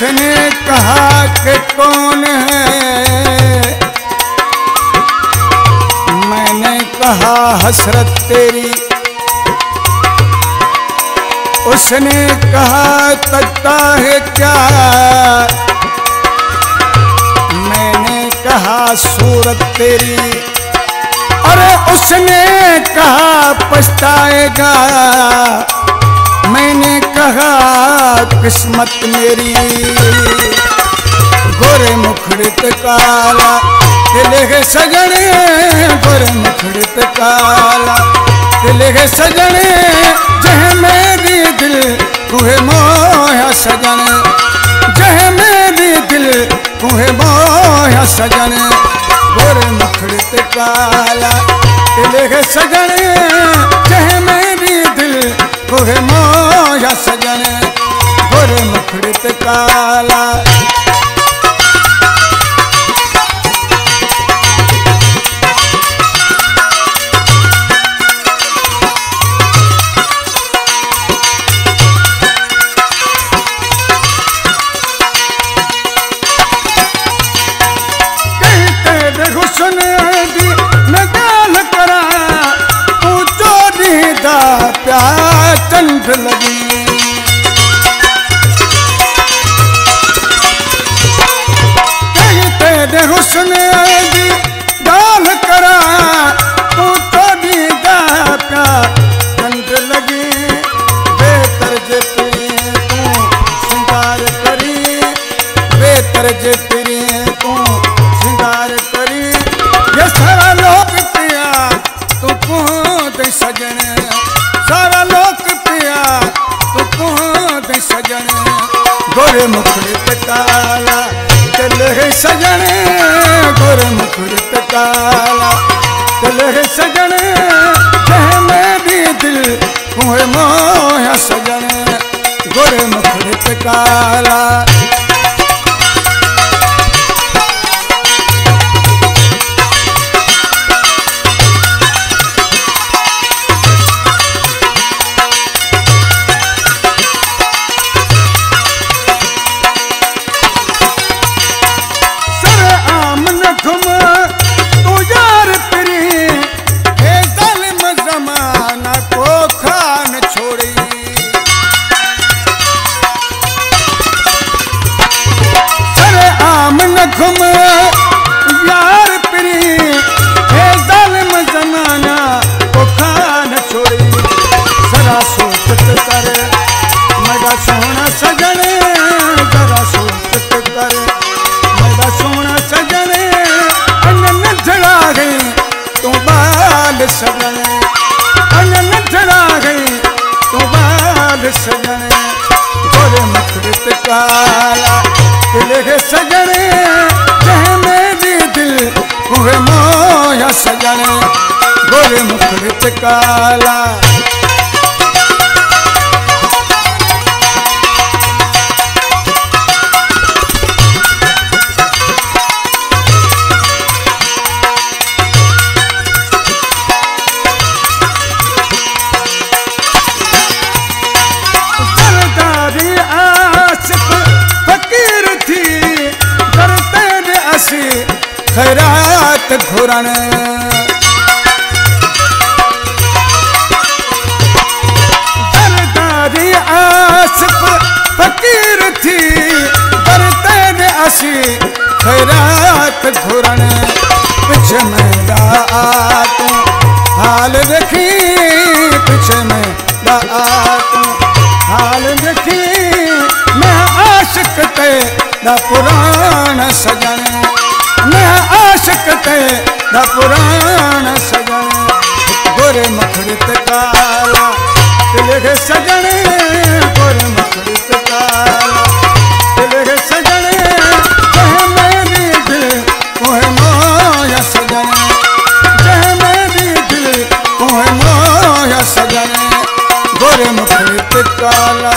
उसने कहा कि कौन है, मैंने कहा हसरत तेरी। उसने कहा तकता है क्या, मैंने कहा सूरत तेरी। अरे उसने कहा पछताएगा, मैंने कहा किस्मत मेरी। गोरे मुखड़ित काला तिले के सजने, गोरे मुखड़ित काला तिले के सजने, जह मेरी दिल कुहे मोया सजन, जह मेरी दिल कुहे मोया सजन। गोरे मुखड़ित काला तिले के सजने, जह मेरी दिल कुहे मोया सजन। गोरे मुखड़ित काला चंद लगी। तेरे हुस्न दी गाल करा, तू तो दीदा प्या चंद लगी। बेतर जे पिए तू श्रृंगार करी, बेतर जे पिए तू श्रृंगार करी। ये सारा लोक पिया तू कौन सजन, सारा लोक पिया तू कौन सजन। गोरे मुखड़ित काला तिल है सजन, गोरे मुखड़ित काला तिल है सजन, जह मेरी दिल कुहे मोया सजन। गोरे मुखड़ित काला घुम यार प्री, हे जालिम जमाना को खान छोड़ी। जरा सोचत कर मेरा सोना सजन, जरा सोचत कर मेरा सोना सजन। अनन झड़ा गई तू बाल सजन, अनन झड़ा गई तू बाल सजन। गोरे मुखड़ित काला तिले के सजने, जह मेरी दिल कुहे मोया सजन। गोरे मुखड़ित काला सरदारी आसिफ फकीर थी, करते ने असी खैरात घुरन। सरदारी आसिफ फकीर थी, करते ने असी खैरात घुरन। पिछे मेरा तू हाल रखी, पिछे मेरा तू हाल रखी। मैं आशिक तेरा पुराना सजन, मैं आशिक तेरा पुराना सजन। गोरे मुखड़ित काला तिले के सजन, गोरे मुखड़ित काला तिले के सजन, जह मेरी दिल कुहे मोया सजन, जह मेरी दिल कुहे मोया सजन। गोरे मुखड़ित काला